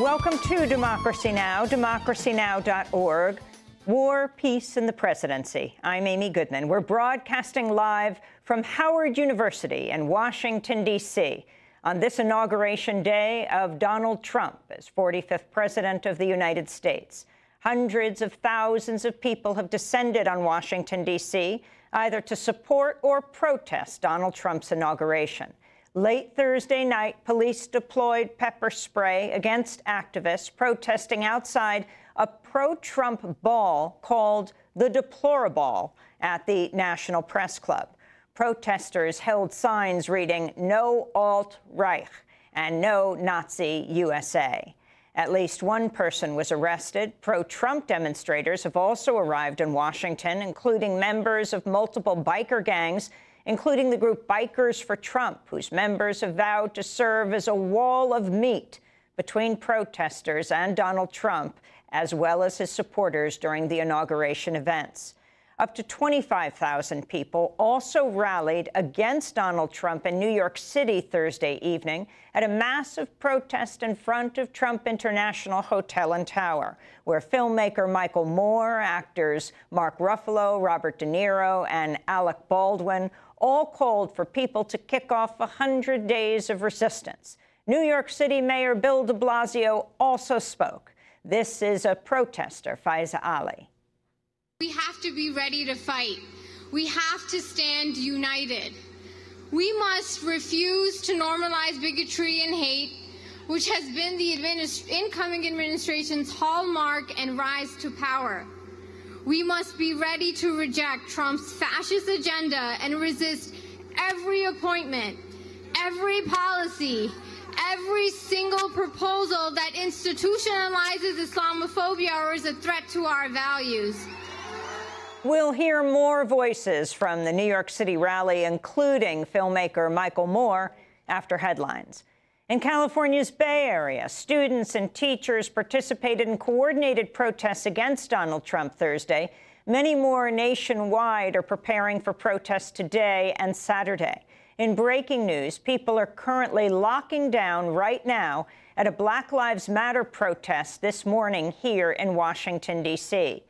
Welcome to Democracy Now!, democracynow.org. War, Peace, and the Presidency. I'm Amy Goodman. We're broadcasting live from Howard University in Washington, D.C. on this inauguration day of Donald Trump as 45th President of the United States. Hundreds of thousands of people have descended on Washington, D.C., either to support or protest Donald Trump's inauguration. Late Thursday night, police deployed pepper spray against activists protesting outside a pro-Trump ball called the Deploraball at the National Press Club. Protesters held signs reading "No Alt-Reich" and "No Nazi USA." At least one person was arrested. Pro-Trump demonstrators have also arrived in Washington, including members of multiple biker gangs, including the group Bikers for Trump, whose members have vowed to serve as a wall of meat between protesters and Donald Trump, as well as his supporters during the inauguration events. Up to 25,000 people also rallied against Donald Trump in New York City Thursday evening at a massive protest in front of Trump International Hotel and Tower, where filmmaker Michael Moore, actors Mark Ruffalo, Robert De Niro, and Alec Baldwin all called for people to kick off 100 days of resistance. New York City Mayor Bill de Blasio also spoke. This is a protester, Faiza Ali. We have to be ready to fight. We have to stand united. We must refuse to normalize bigotry and hate, which has been the incoming administration's hallmark and rise to power. We must be ready to reject Trump's fascist agenda and resist every appointment, every policy, every single proposal that institutionalizes Islamophobia or is a threat to our values. We'll hear more voices from the New York City rally, including filmmaker Michael Moore, after headlines. In California's Bay Area, students and teachers participated in coordinated protests against Donald Trump Thursday. Many more nationwide are preparing for protests today and Saturday. In breaking news, people are currently locking down right now at a Black Lives Matter protest this morning here in Washington, D.C.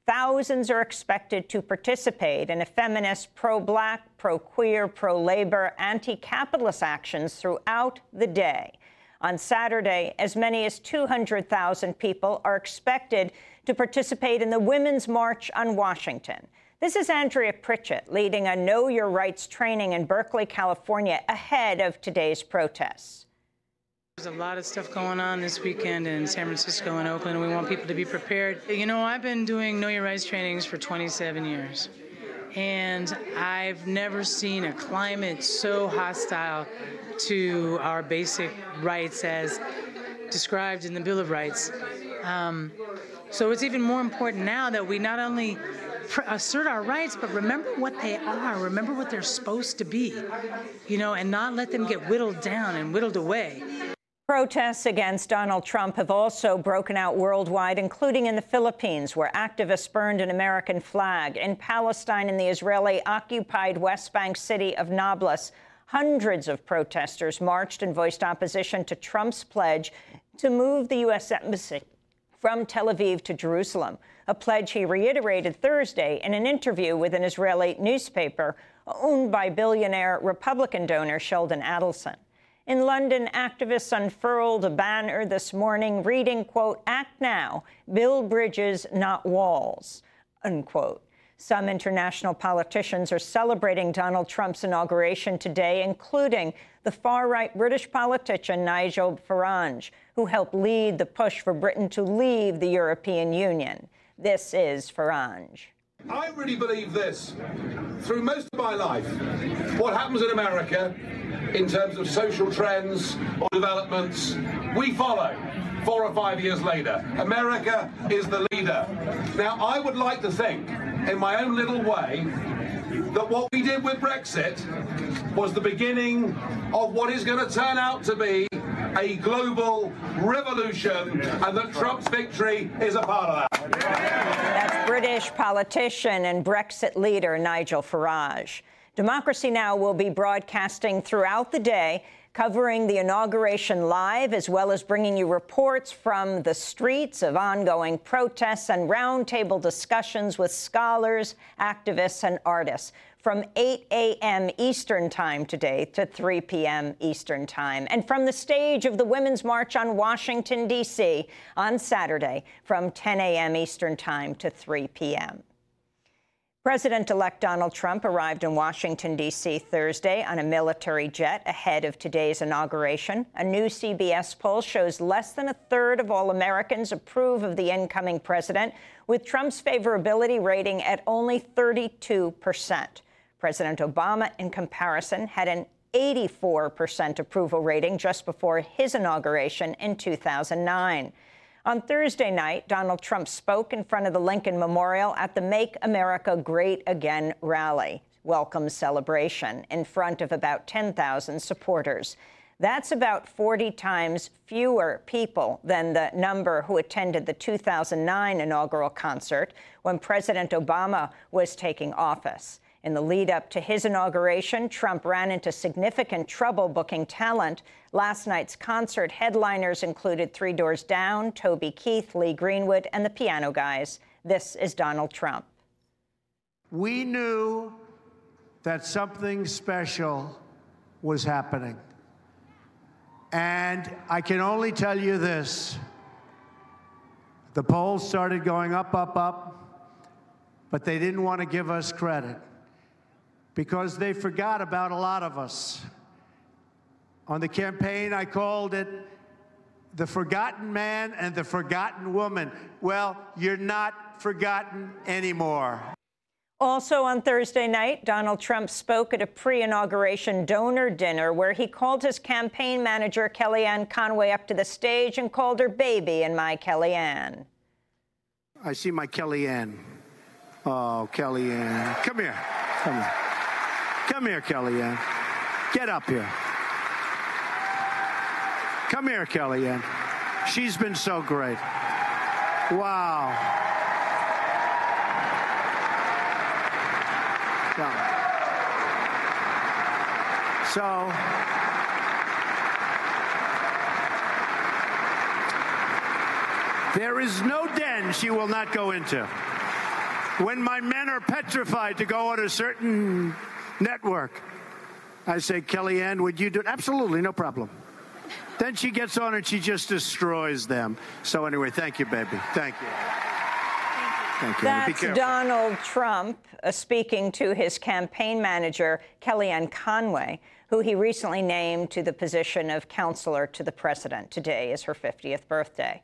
Thousands are expected to participate in a feminist, pro-Black, pro-queer, pro-labor, anti-capitalist actions throughout the day. On Saturday, as many as 200,000 people are expected to participate in the Women's March on Washington. This is Andrea Pritchett leading a Know Your Rights training in Berkeley, California, ahead of today's protests. There's a lot of stuff going on this weekend in San Francisco and Oakland, and we want people to be prepared. You know, I've been doing Know Your Rights trainings for 27 years, and I've never seen a climate so hostile to our basic rights as described in the Bill of Rights. So it's even more important now that we not only assert our rights, but remember what they are, remember what they're supposed to be, you know, and not let them get whittled down and whittled away. Protests against Donald Trump have also broken out worldwide, including in the Philippines, where activists burned an American flag. In Palestine and the Israeli-occupied West Bank city of Nablus, hundreds of protesters marched and voiced opposition to Trump's pledge to move the U.S. embassy from Tel Aviv to Jerusalem, a pledge he reiterated Thursday in an interview with an Israeli newspaper owned by billionaire Republican donor Sheldon Adelson. In London, activists unfurled a banner this morning reading, quote, "Act now, build bridges, not walls," unquote. Some international politicians are celebrating Donald Trump's inauguration today, including the far-right British politician Nigel Farage, who helped lead the push for Britain to leave the European Union. This is Farage. I really believe this. Through most of my life, what happens in America in terms of social trends or developments, we follow 4 or 5 years later. America is the leader. Now, I would like to think, in my own little way, that what we did with Brexit was the beginning of what is going to turn out to be a global revolution, and that Trump's victory is a part of that. That's British politician and Brexit leader Nigel Farage. Democracy Now! Will be broadcasting throughout the day. covering the inauguration live, as well as bringing you reports from the streets of ongoing protests and roundtable discussions with scholars, activists, and artists from 8 a.m. Eastern Time today to 3 p.m. Eastern Time, and from the stage of the Women's March on Washington, D.C. on Saturday from 10 a.m. Eastern Time to 3 p.m. President-elect Donald Trump arrived in Washington, D.C. Thursday on a military jet ahead of today's inauguration. A new CBS poll shows less than a third of all Americans approve of the incoming president, with Trump's favorability rating at only 32%. President Obama, in comparison, had an 84% approval rating just before his inauguration in 2009. On Thursday night, Donald Trump spoke in front of the Lincoln Memorial at the Make America Great Again rally, welcome celebration, in front of about 10,000 supporters. That's about 40 times fewer people than the number who attended the 2009 inaugural concert when President Obama was taking office. In the lead-up to his inauguration, Trump ran into significant trouble booking talent. Last night's concert headliners included Three Doors Down, Toby Keith, Lee Greenwood, and the Piano Guys. This is Donald Trump. We knew that something special was happening. And I can only tell you this. The polls started going up, up, up, but they didn't want to give us credit, because they forgot about a lot of us. On the campaign, I called it the forgotten man and the forgotten woman. Well, you're not forgotten anymore. Also on Thursday night, Donald Trump spoke at a pre-inauguration donor dinner where he called his campaign manager, Kellyanne Conway, up to the stage and called her baby in My Kellyanne. I see my Kellyanne. Oh, Kellyanne. Come here. Come here. Come here, Kellyanne. Get up here. Come here, Kellyanne. She's been so great. Wow. So, there is no den she will not go into. When my men are petrified to go on a certain network, I say, Kellyanne, would you do it? Absolutely, no problem. Then she gets on and she just destroys them. So anyway, thank you, baby. Thank you. Thank you. That's Donald Trump speaking to his campaign manager, Kellyanne Conway, who he recently named to the position of counselor to the president. Today is her 50th birthday.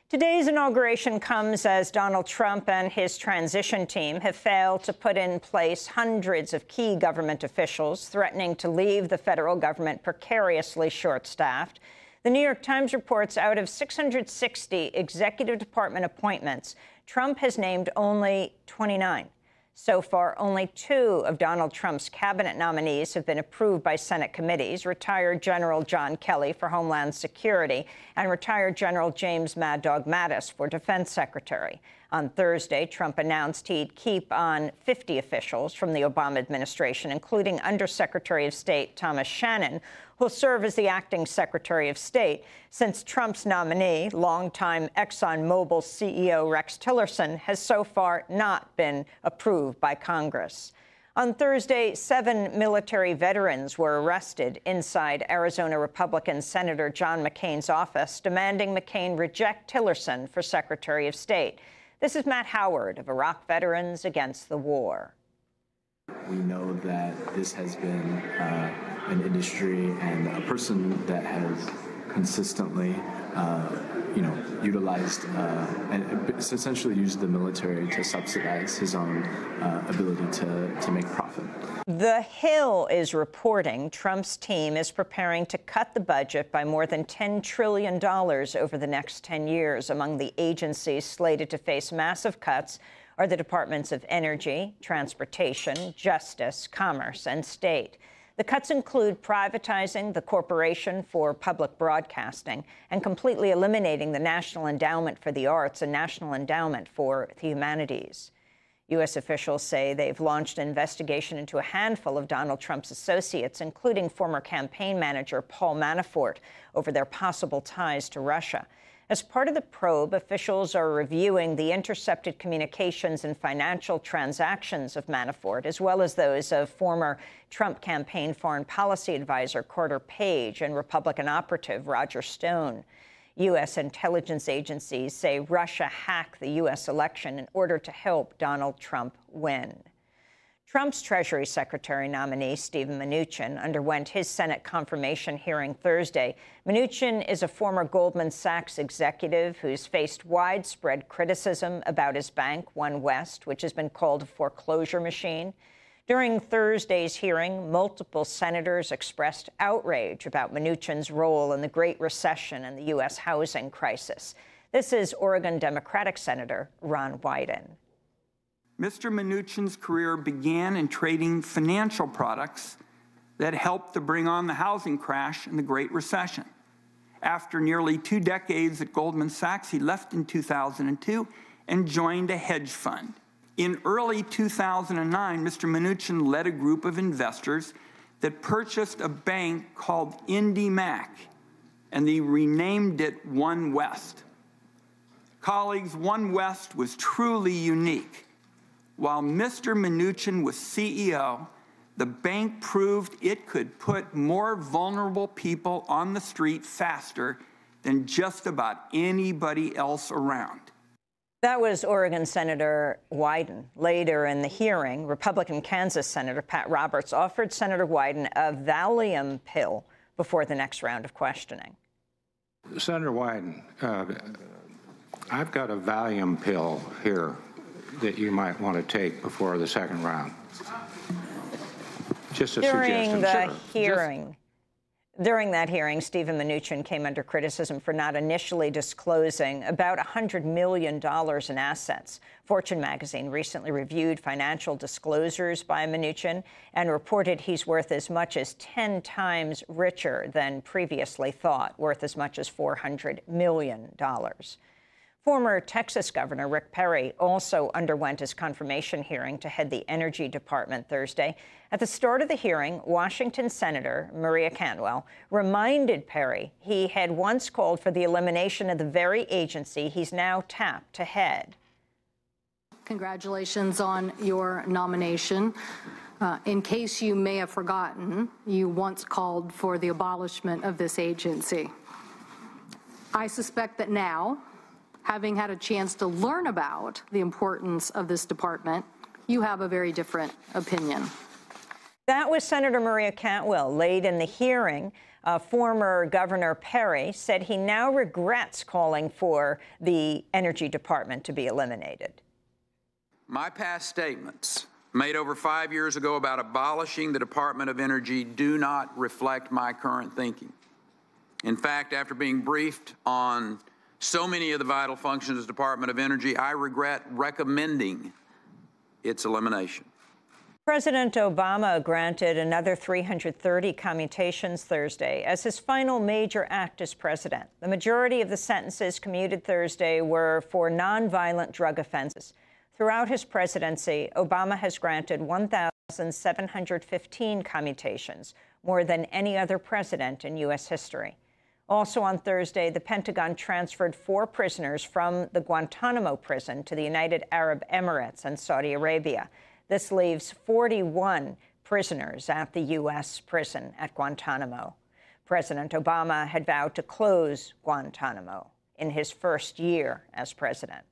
Today's inauguration comes as Donald Trump and his transition team have failed to put in place hundreds of key government officials, threatening to leave the federal government precariously short-staffed. The New York Times reports out of 660 executive department appointments, Trump has named only 29. So far, only 2 of Donald Trump's cabinet nominees have been approved by Senate committees: retired General John Kelly for Homeland Security and retired General James Mad Dog Mattis for Defense Secretary. On Thursday, Trump announced he'd keep on 50 officials from the Obama administration, including Undersecretary of State Thomas Shannon, who'll serve as the acting Secretary of State, since Trump's nominee, longtime ExxonMobil CEO Rex Tillerson, has so far not been approved by Congress. On Thursday, 7 military veterans were arrested inside Arizona Republican Senator John McCain's office, demanding McCain reject Tillerson for Secretary of State. This is Matt Howard of Iraq Veterans Against the War. We know that this has been an industry and a person that has consistently, utilized and essentially used the military to subsidize his own ability to make profit. The Hill is reporting Trump's team is preparing to cut the budget by more than $10 trillion over the next 10 years. Among the agencies slated to face massive cuts are the Departments of Energy, Transportation, Justice, Commerce, and State. The cuts include privatizing the Corporation for Public Broadcasting and completely eliminating the National Endowment for the Arts and National Endowment for the Humanities. U.S. officials say they've launched an investigation into a handful of Donald Trump's associates, including former campaign manager Paul Manafort, over their possible ties to Russia. As part of the probe, officials are reviewing the intercepted communications and financial transactions of Manafort, as well as those of former Trump campaign foreign policy advisor Carter Page and Republican operative Roger Stone. U.S. intelligence agencies say Russia hacked the U.S. election in order to help Donald Trump win. Trump's Treasury Secretary nominee, Steven Mnuchin, underwent his Senate confirmation hearing Thursday. Mnuchin is a former Goldman Sachs executive who's faced widespread criticism about his bank, OneWest, which has been called a foreclosure machine. During Thursday's hearing, multiple senators expressed outrage about Mnuchin's role in the Great Recession and the U.S. housing crisis. This is Oregon Democratic Senator Ron Wyden. Mr. Mnuchin's career began in trading financial products that helped to bring on the housing crash and the Great Recession. After nearly 2 decades at Goldman Sachs, he left in 2002 and joined a hedge fund. In early 2009, Mr. Mnuchin led a group of investors that purchased a bank called IndyMac, and they renamed it OneWest. Colleagues, OneWest was truly unique. While Mr. Mnuchin was CEO, the bank proved it could put more vulnerable people on the street faster than just about anybody else around. That was Oregon Senator Wyden. Later in the hearing, Republican Kansas Senator Pat Roberts offered Senator Wyden a Valium pill before the next round of questioning. Senator Wyden, I've got a Valium pill here that you might want to take before the second round. Just a suggestion. During that hearing, Steven Mnuchin came under criticism for not initially disclosing about $100 million in assets. Fortune magazine recently reviewed financial disclosures by Mnuchin and reported he's worth as much as 10 times richer than previously thought, worth as much as $400 million. Former Texas Governor Rick Perry also underwent his confirmation hearing to head the Energy Department Thursday. At the start of the hearing, Washington Senator Maria Cantwell reminded Perry he had once called for the elimination of the very agency he's now tapped to head. Congratulations on your nomination. In case you may have forgotten, you once called for the abolishment of this agency. I suspect that now, having had a chance to learn about the importance of this department, you have a very different opinion. That was Senator Maria Cantwell. Late in the hearing, former Governor Perry said he now regrets calling for the Energy Department to be eliminated. My past statements made over 5 years ago about abolishing the Department of Energy do not reflect my current thinking. In fact, after being briefed on so many of the vital functions of the Department of Energy, I regret recommending its elimination. President Obama granted another 330 commutations Thursday as his final major act as president. The majority of the sentences commuted Thursday were for nonviolent drug offenses. Throughout his presidency, Obama has granted 1,715 commutations, more than any other president in U.S. history. Also on Thursday, the Pentagon transferred 4 prisoners from the Guantanamo prison to the United Arab Emirates and Saudi Arabia. This leaves 41 prisoners at the U.S. prison at Guantanamo. President Obama had vowed to close Guantanamo in his first year as president.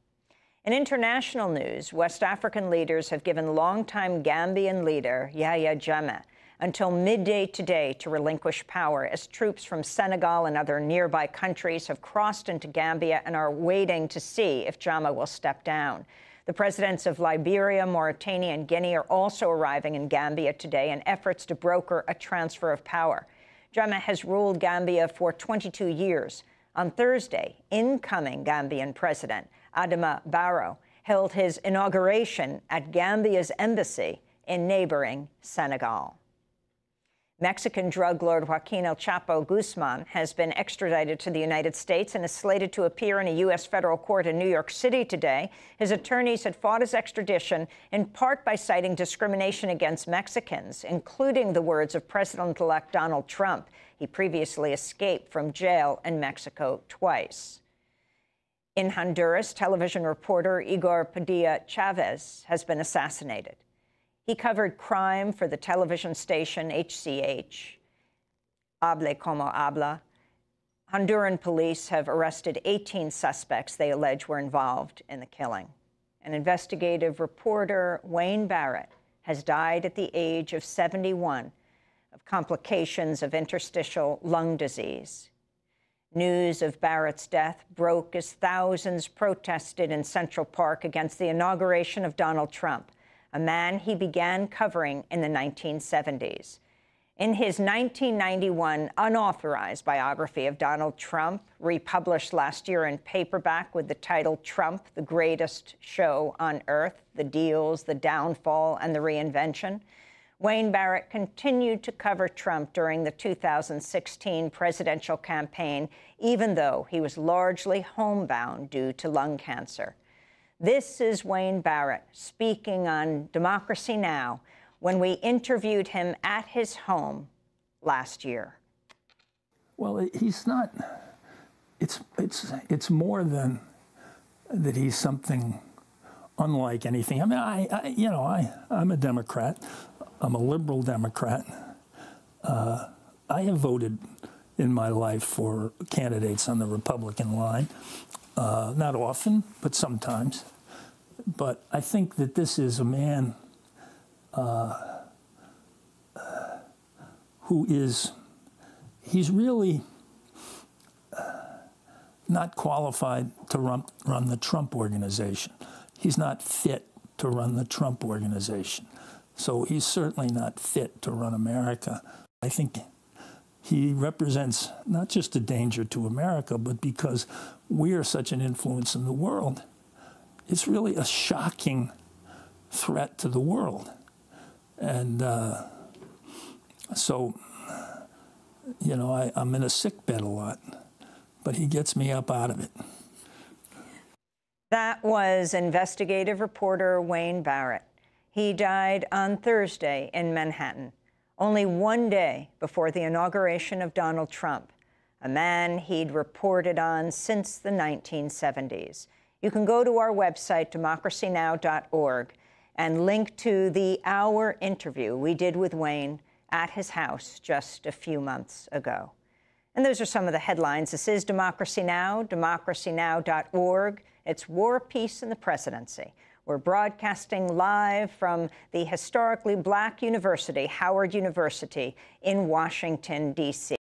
In international news, West African leaders have given longtime Gambian leader Yahya Jammeh until midday today to relinquish power as troops from Senegal and other nearby countries have crossed into Gambia and are waiting to see if Jammeh will step down. The presidents of Liberia, Mauritania, and Guinea are also arriving in Gambia today in efforts to broker a transfer of power. Jammeh has ruled Gambia for 22 years. On Thursday, incoming Gambian President Adama Barrow held his inauguration at Gambia's embassy in neighboring Senegal. Mexican drug lord Joaquin El Chapo Guzman has been extradited to the United States and is slated to appear in a U.S. federal court in New York City today. His attorneys had fought his extradition in part by citing discrimination against Mexicans, including the words of President-elect Donald Trump. He previously escaped from jail in Mexico twice. In Honduras, television reporter Igor Padilla Chavez has been assassinated. He covered crime for the television station HCH, Hable Como Habla. Honduran police have arrested 18 suspects they allege were involved in the killing. And investigative reporter Wayne Barrett has died at the age of 71 of complications of interstitial lung disease. News of Barrett's death broke as thousands protested in Central Park against the inauguration of Donald Trump, a man he began covering in the 1970s. In his 1991 unauthorized biography of Donald Trump, republished last year in paperback with the title Trump, the Greatest Show on Earth, The Deals, the Downfall, and the Reinvention, Wayne Barrett continued to cover Trump during the 2016 presidential campaign, even though he was largely homebound due to lung cancer. This is Wayne Barrett speaking on Democracy Now! When we interviewed him at his home last year. Well, he's not, it's more than that he's something unlike anything. I mean, I'm a Democrat. I'm a liberal Democrat. I have voted in my life for candidates on the Republican line. Not often, but sometimes. But I think that this is a man who is, he's really not qualified to run the Trump organization. He's not fit to run the Trump organization. So he's certainly not fit to run America. I think he represents not just a danger to America, but because we are such an influence in the world, it's really a shocking threat to the world. And so, you know, I'm in a sick bed a lot, but he gets me up out of it. That was investigative reporter Wayne Barrett. He died on Thursday in Manhattan, only one day before the inauguration of Donald Trump, a man he'd reported on since the 1970s. You can go to our website, democracynow.org, and link to the hour interview we did with Wayne at his house just a few months ago. And those are some of the headlines. This is Democracy Now!, democracynow.org. It's War, Peace, and the Presidency. We're broadcasting live from the historically Black university, Howard University, in Washington, D.C.